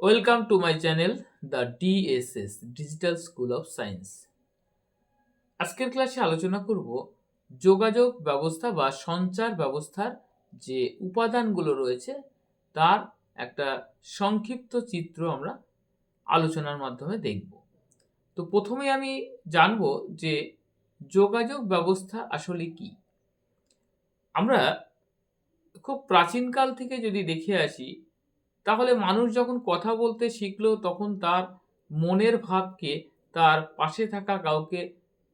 Welcome to my channel, the DSS Digital School of Science. আজকের ক্লাসে আলোচনা করব যোগাযোগ ব্যবস্থা বা সঞ্চার ব্যবস্থার যে উপাদানগুলো রয়েছে তার একটা সংক্ষিপ্ত চিত্র আমরা আলোচনার মাধ্যমে দেখব। তো প্রথমে আমি জানব যে যোগাযোগ ব্যবস্থা আসলে কি। আমরা খুব প্রাচীনকাল থেকে যদি দেখে আসি, তাহলে মানুষ যখন কথা বলতে শিখলো তখন তার মনের ভাবকে তার পাশে থাকা কাউকে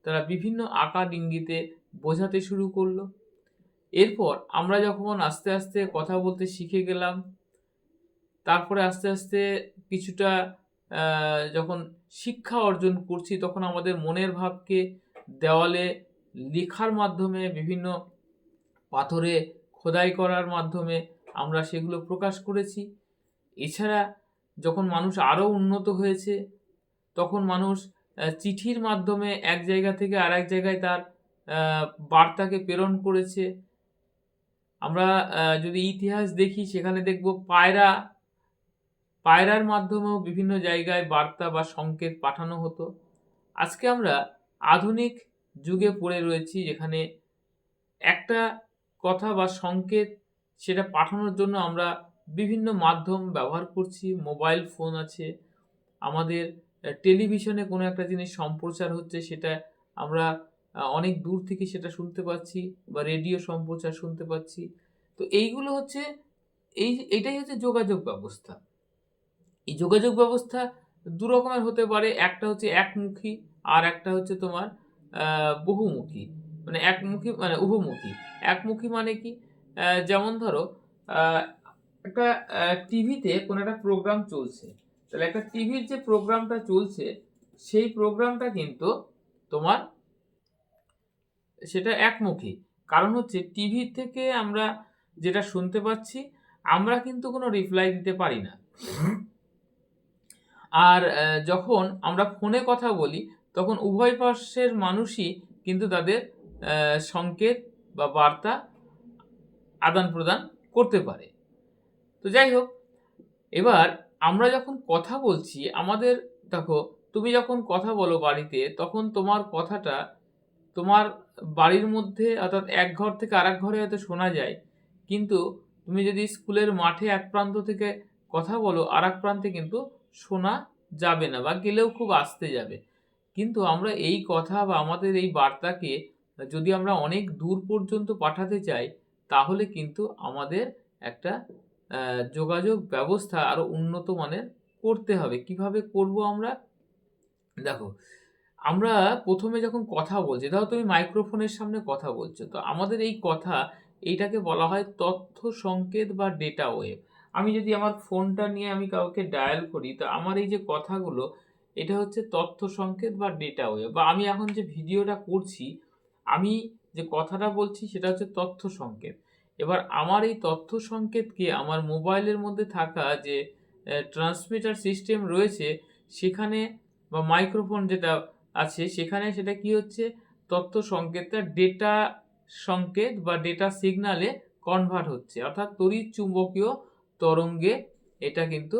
তারা বিভিন্ন আকার ইঙ্গিতে বোঝাতে শুরু করলো। এরপর আমরা যখন আস্তে আস্তে কথা বলতে শিখে গেলাম, তারপরে আস্তে আস্তে কিছুটা যখন শিক্ষা অর্জন করছি, তখন আমাদের মনের ভাবকে দেওয়ালে লেখার মাধ্যমে, বিভিন্ন পাথরে খোদাই করার মাধ্যমে আমরা সেগুলো প্রকাশ করেছি। এছাড়া যখন মানুষ আরও উন্নত হয়েছে, তখন মানুষ চিঠির মাধ্যমে এক জায়গা থেকে আরেক জায়গায় তার বার্তাকে প্রেরণ করেছে। আমরা যদি ইতিহাস দেখি, সেখানে দেখব পায়রার মাধ্যমেও বিভিন্ন জায়গায় বার্তা বা সংকেত পাঠানো হতো। আজকে আমরা আধুনিক যুগে পড়ে রয়েছি, যেখানে একটা কথা বা সংকেত সেটা পাঠানোর জন্য আমরা বিভিন্ন মাধ্যম ব্যবহার করছি। মোবাইল ফোন আছে, আমাদের টেলিভিশনে কোনো একটা জিনিস সম্প্রচার হচ্ছে, সেটা আমরা অনেক দূর থেকে সেটা শুনতে পাচ্ছি, বা রেডিও সম্প্রচার শুনতে পাচ্ছি। তো এইগুলো হচ্ছে এইটাই হচ্ছে যোগাযোগ ব্যবস্থা। এই যোগাযোগ ব্যবস্থা দু রকমের হতে পারে। একটা হচ্ছে একমুখী, আর একটা হচ্ছে তোমার বহুমুখী, মানে একমুখী মানে উভমুখী। একমুখী মানে কি? যেমন ধরো একটা টিভিতে কোনো একটা প্রোগ্রাম চলছে, তাহলে একটা টিভির যে প্রোগ্রামটা চলছে, সেই প্রোগ্রামটা কিন্তু তোমার সেটা একমুখী। কারণ হচ্ছে টিভি থেকে আমরা যেটা শুনতে পাচ্ছি, আমরা কিন্তু কোনো রিপ্লাই দিতে পারি না। আর যখন আমরা ফোনে কথা বলি, তখন উভয় পার্শ্বের মানুষই কিন্তু তাদের সংকেত বা বার্তা আদান প্রদান করতে পারে। তো যাই হোক, এবার আমরা যখন কথা বলছি, আমাদের দেখো, তুমি যখন কথা বলো বাড়িতে, তখন তোমার কথাটা তোমার বাড়ির মধ্যে, অর্থাৎ এক ঘর থেকে আরেক ঘরে হয়তো শোনা যায়, কিন্তু তুমি যদি স্কুলের মাঠে এক প্রান্ত থেকে কথা বলো, আর এক প্রান্তে কিন্তু শোনা যাবে না, বা গেলেও খুব আস্তে যাবে। কিন্তু আমরা এই কথা বা আমাদের এই বার্তাকে যদি আমরা অনেক দূর পর্যন্ত পাঠাতে চাই, তাহলে কিন্তু আমাদের একটা যোগাযোগ ব্যবস্থা আরো উন্নত মানের করতে হবে। কিভাবে করব আমরা? দেখো, আমরা প্রথমে যখন কথা বলছি, ধরো তুমি মাইক্রোফোনের সামনে কথা বলছো, তো আমাদের এই কথা, এইটাকে বলা হয় তথ্য সংকেত বা ডেটা ওয়েভ। আমি যদি আমার ফোনটা নিয়ে আমি কাউকে ডায়াল করি, তো আমার এই যে কথাগুলো, এটা হচ্ছে তথ্য সংকেত বা ডেটা ওয়েভ। বা আমি এখন যে ভিডিওটা করছি, আমি যে কথাটা বলছি, সেটা হচ্ছে তথ্য সংকেত। এবার আমার এই তথ্য সংকেতকে আমার মোবাইলের মধ্যে থাকা যে ট্রান্সমিটার সিস্টেম রয়েছে, সেখানে, বা মাইক্রোফোন যেটা আছে সেখানে, সেটা কি হচ্ছে, তথ্য সংকেতটা ডেটা সংকেত বা ডেটা সিগনালে কনভার্ট হচ্ছে, অর্থাৎ তড়িৎ চুম্বকীয় তরঙ্গে এটা কিন্তু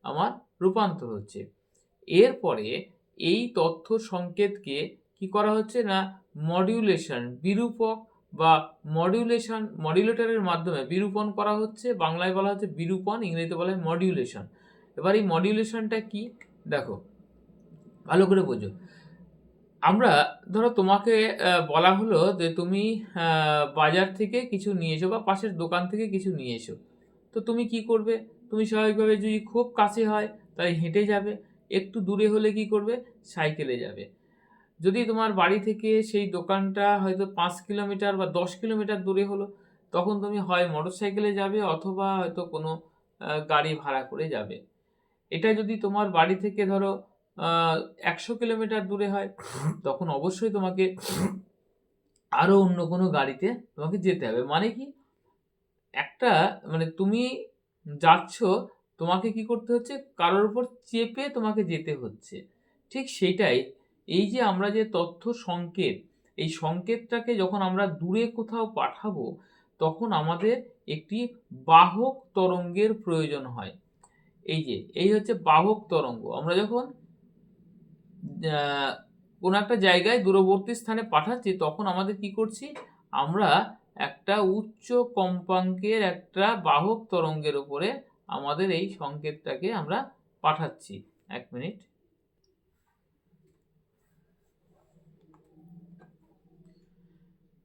আমার রূপান্তর হচ্ছে। এরপরে এই তথ্য সংকেতকে কি করা হচ্ছে না, মডিউলেশন, বিরূপক বা মডিউলেটরের মাধ্যমে বিরূপণ করা হচ্ছে। বাংলায় বলা হচ্ছে বিরূপণ, ইংরেজিতে বলা হয় মডিউলেশন। এবার এই মডিউলেশনটা কি, দেখো ভালো করে বোঝো। আমরা ধরো তোমাকে বলা হলো যে তুমি বাজার থেকে কিছু নিয়ে এসো, বা পাশের দোকান থেকে কিছু নিয়ে এসো। তো তুমি কি করবে? তুমি স্বাভাবিকভাবে, যদি খুব কাছে হয় তাহলে হেঁটে যাবে, একটু দূরে হলে কি করবে, সাইকেলে যাবে। যদি তোমার বাড়ি থেকে সেই দোকানটা হয়তো 5 কিলোমিটার বা 10 কিলোমিটার দূরে হলো, তখন তুমি হয় মোটর সাইকেলে যাবে, অথবা হয়তো কোনো গাড়ি ভাড়া করে যাবে। এটা যদি তোমার বাড়ি থেকে ধরো 100 কিলোমিটার দূরে হয়, তখন অবশ্যই তোমাকে আরো অন্য কোনো গাড়িতে তোমাকে যেতে হবে। মানে কি, একটা, মানে তুমি যাচ্ছ, তোমাকে কি করতে হচ্ছে, কারোর উপর চেপে তোমাকে যেতে হচ্ছে। ঠিক সেইটাই, এই যে আমরা যে তথ্য সংকেত, এই সংকেতটাকে যখন আমরা দূরে কোথাও পাঠাবো, তখন আমাদের একটি বাহক তরঙ্গের প্রয়োজন হয়। এই হচ্ছে বাহক তরঙ্গ। আমরা যখন কোনো একটা জায়গায় দূরবর্তী স্থানে পাঠাচ্ছি তখন আমাদের কি করছি, আমরা একটা উচ্চ কম্পাঙ্কের একটা বাহক তরঙ্গের উপরে আমাদের এই সংকেতটাকে আমরা পাঠাচ্ছি। 1 মিনিট।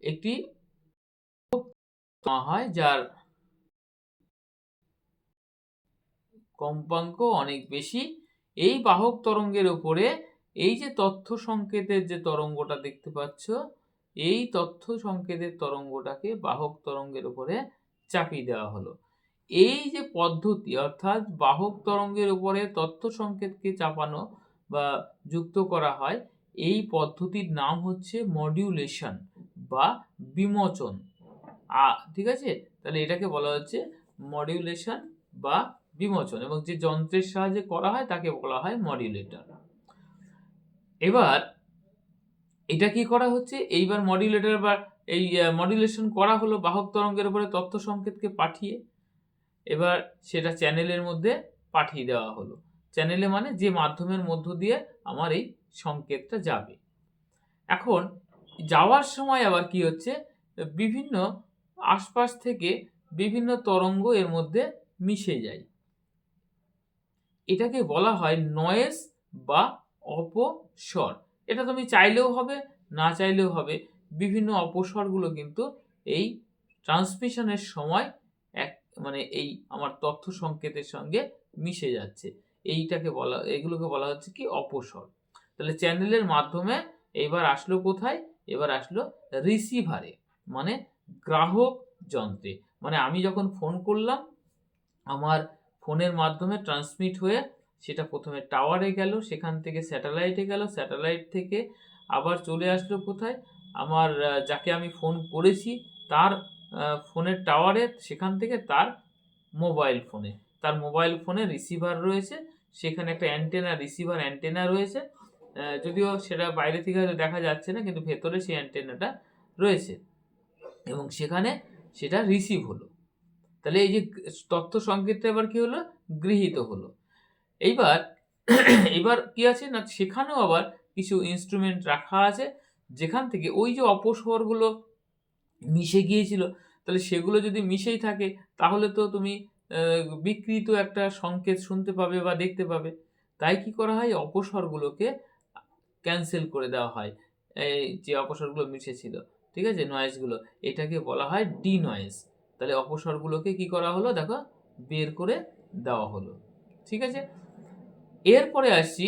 একটি হয় যার কম্পাঙ্ক অনেক বেশি। এই বাহক তরঙ্গের উপরে এই যে তথ্য সংকেতের যে তরঙ্গটা দেখতে পাচ্ছ, এই তথ্য সংকেতের তরঙ্গটাকে বাহক তরঙ্গের উপরে চাপিয়ে দেওয়া হলো। এই যে পদ্ধতি, অর্থাৎ বাহক তরঙ্গের উপরে তথ্য সংকেতকে চাপানো বা যুক্ত করা হয়, এই পদ্ধতির নাম হচ্ছে মডিউলেশন বা বিমোচন। ঠিক আছে, তাহলে এটাকে বলা হচ্ছে মডিউলেশন বা বিমোচন, এবং যে যন্ত্রের সাহায্যে করা হয় তাকে বলা হয় মডিউলেটর। এবার এটা কি করা হচ্ছে, এইবার মডিউলেটর বা এই মডিউলেশন করা হলো বাহক তরঙ্গের উপরে তথ্য সংকেতকে পাঠিয়ে। এবার সেটা চ্যানেলের মধ্যে পাঠিয়ে দেওয়া হলো। চ্যানেলে মানে যে মাধ্যমের মধ্য দিয়ে আমার এই সংকেতটা যাবে। এখন যাওয়ার সময় আবার কি হচ্ছে, বিভিন্ন আশপাশ থেকে বিভিন্ন তরঙ্গ এর মধ্যে মিশে যায়। এটাকে বলা হয় নয়েজ বা অপস্বর। এটা তুমি চাইলেও হবে, না চাইলেও হবে। বিভিন্ন অপস্বরগুলো কিন্তু এই ট্রান্সমিশনের সময় মানে এই আমার তথ্য সংকেতের সঙ্গে মিশে যাচ্ছে। এগুলোকে বলা হচ্ছে কি অপস্বর। তাহলে চ্যানেলের মাধ্যমে এবার আসলো কোথায়, এবার আসলো রিসিভারে, মানে গ্রাহক যন্ত্রে। মানে আমি যখন ফোন করলাম, আমার ফোনের মাধ্যমে ট্রান্সমিট হয়ে সেটা প্রথমে টাওয়ারে গেল, সেখান থেকে স্যাটেলাইটে গেল, স্যাটেলাইট থেকে আবার চলে আসলো কোথায়, আমার যাকে আমি ফোন করেছি তার ফোনের টাওয়ারে, সেখান থেকে তার মোবাইল ফোনে রিসিভার রয়েছে, সেখানে একটা অ্যান্টেনা, রিসিভার অ্যান্টেনা রয়েছে। যদিও সেটা বাইরে থেকে হয়তো দেখা যাচ্ছে না, কিন্তু ভেতরে সেই অ্যান্টেনাটা রয়েছে এবং সেখানে সেটা রিসিভ হলো। তাহলে এই যে তথ্য সংকেতটা এবার কি হলো, গৃহীত হলো। এইবার কি আছে না, সেখানেও আবার কিছু ইনস্ট্রুমেন্ট রাখা আছে, যেখান থেকে ওই যে অপস্বরগুলো মিশে গিয়েছিল, তাহলে সেগুলো যদি মিশেই থাকে তাহলে তো তুমি বিকৃত একটা সংকেত শুনতে পাবে বা দেখতে পাবে। তাই কি করা হয়, অপস্বরগুলোকে ক্যান্সেল করে দেওয়া হয়। এই যে অপস্বরগুলো মিশেছিল, ঠিক আছে, নয়েজগুলো, এটাকে বলা হয় ডি নয়েজ। তাহলে অপস্বরগুলোকে কি করা হলো, দেখো, বের করে দেওয়া হলো। ঠিক আছে, এরপরে আসছি,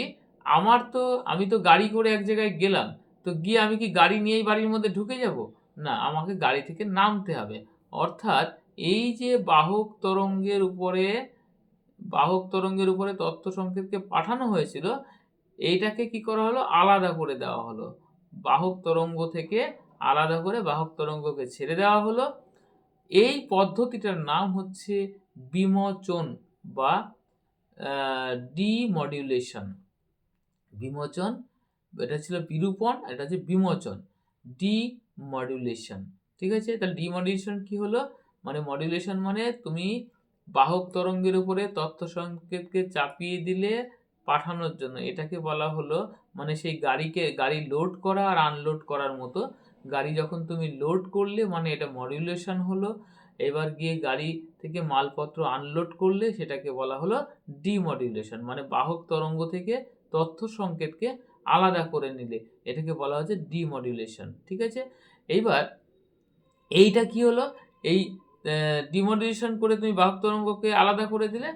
আমি তো গাড়ি করে এক জায়গায় গেলাম, তো গিয়ে আমি কি গাড়ি নিয়েই বাড়ির মধ্যে ঢুকে যাব? না, আমাকে গাড়ি থেকে নামতে হবে। অর্থাৎ এই যে বাহক তরঙ্গের উপরে তথ্য সংকেতকে পাঠানো হয়েছিল, এইটাকে কি করা হলো, আলাদা করে দেওয়া হলো। বাহক তরঙ্গ থেকে আলাদা করে বাহক তরঙ্গকে ছেড়ে দেওয়া হলো। এই পদ্ধতিটার নাম হচ্ছে বিমোচন বা ডিমডুলেশন। বিমোচন, এটা ছিল বিরূপণ, এটা হচ্ছে বিমোচন, ডিমডুলেশন। ঠিক আছে, তাহলে ডিমডুলেশন কি হলো, মানে মডুলেশন মানে তুমি বাহক তরঙ্গের উপরে তথ্য সংকেতকে চাপিয়ে দিলে পাঠানোর জন্য, এটাকে বলা হলো, মানে সেই গাড়ি লোড করা আর আনলোড করার মতো। গাড়ি যখন তুমি লোড করলে মানে এটা মডুলেশন হলো, এবার গিয়ে গাড়ি থেকে মালপত্র আনলোড করলে সেটাকে বলা হলো ডিমডুলেশন, মানে বাহক তরঙ্গ থেকে তথ্য সংকেতকে আলাদা করে নিলে এটাকে বলা হচ্ছে ডিমডুলেশন। ঠিক আছে, এইবার এইটা কি হলো, এই ডিমডুলেশন করে তুমি বাহক তরঙ্গকে আলাদা করে দিলে।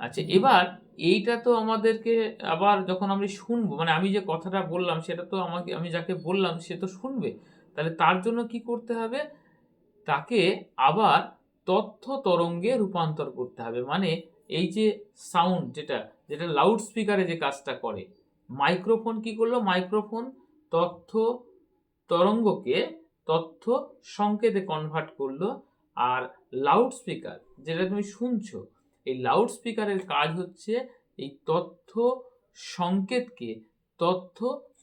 আচ্ছা, এবার এইটা তো আমাদেরকে আবার যখন আমি শুনবো, মানে আমি যে কথাটা বললাম সেটা তো আমি যাকে বললাম সে তো শুনবে, তাহলে তার জন্য কি করতে হবে, তাকে আবার তথ্য তরঙ্গে রূপান্তর করতে হবে। মানে এই যে সাউন্ড, যেটা লাউড স্পিকারে যে কাজটা করে, মাইক্রোফোন কি করলো, মাইক্রোফোন তথ্য তরঙ্গকে তথ্য সংকেতে কনভার্ট করলো। আর লাউড স্পিকার যেটা তুমি শুনছো, এই লাউড স্পিকারের কাজ হচ্ছে এই তথ্য সংকেতকে তথ্য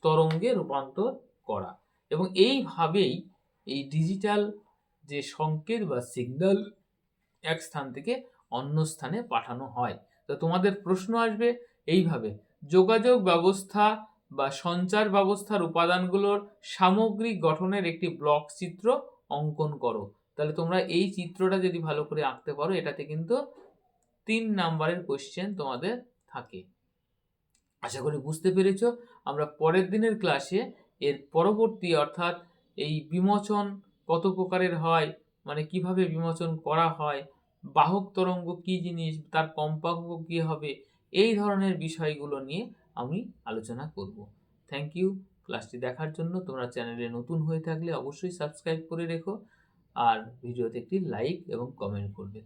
তরঙ্গে রূপান্তর করা। এবং এইভাবেই এই ডিজিটাল যে সংকেত বা সিগন্যাল এক স্থান থেকে অন্য স্থানে পাঠানো হয়। তো তোমাদের প্রশ্ন আসবে এইভাবে, যোগাযোগ ব্যবস্থা বা সঞ্চার ব্যবস্থার উপাদানগুলোর সামগ্রিক গঠনের একটি ব্লক চিত্র অঙ্কন করো। তাহলে তোমরা এই চিত্রটা যদি ভালো করে আঁকতে পারো, এটাতে কিন্তু 3 নাম্বারের কোশ্চেন তোমাদের থাকে। আশা করি বুঝতে পেরেছো। আমরা পরের দিনের ক্লাসে এর পরবর্তী অর্থাৎ এই বিমোচন কত প্রকারের হয়, মানে কিভাবে বিমোচন করা হয়, বাহক তরঙ্গ কি জিনিস, তার কম্পাঙ্ক কি হবে, এই ধরনের বিষয়গুলো নিয়ে আমি আলোচনা করব। থ্যাংক ইউ ক্লাসটি দেখার জন্য। তোমরা চ্যানেলে নতুন হয়ে থাকলে অবশ্যই সাবস্ক্রাইব করে রেখো আর ভিডিওতে একটি লাইক এবং কমেন্ট করবে।